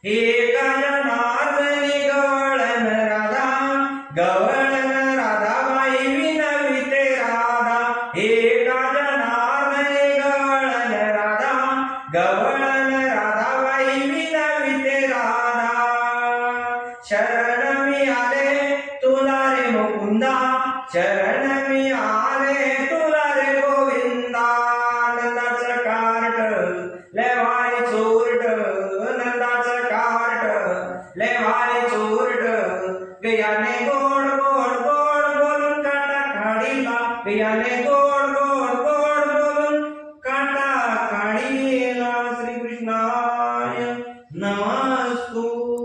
एका जनार्दनी गवळण राधा, गवळण राधाबाई विनविते राधा. एका जनार्दनी गवळण राधा, गवळण राधाबाई विनविते राधा. शरण मी आले तुला रे मुकुंदा, शरण मी आले तुला रे गोविंदा. नंदाचं कार्ट लय भारी चोरट, नंदाचं कार्ट लय भारी चोरट. गयाने गोड गोड गोड बोलून काटा काढीला, गयाने गोड गोड गोड बोलून काटा काढीला. श्रीकृष्णाय नमस्तु.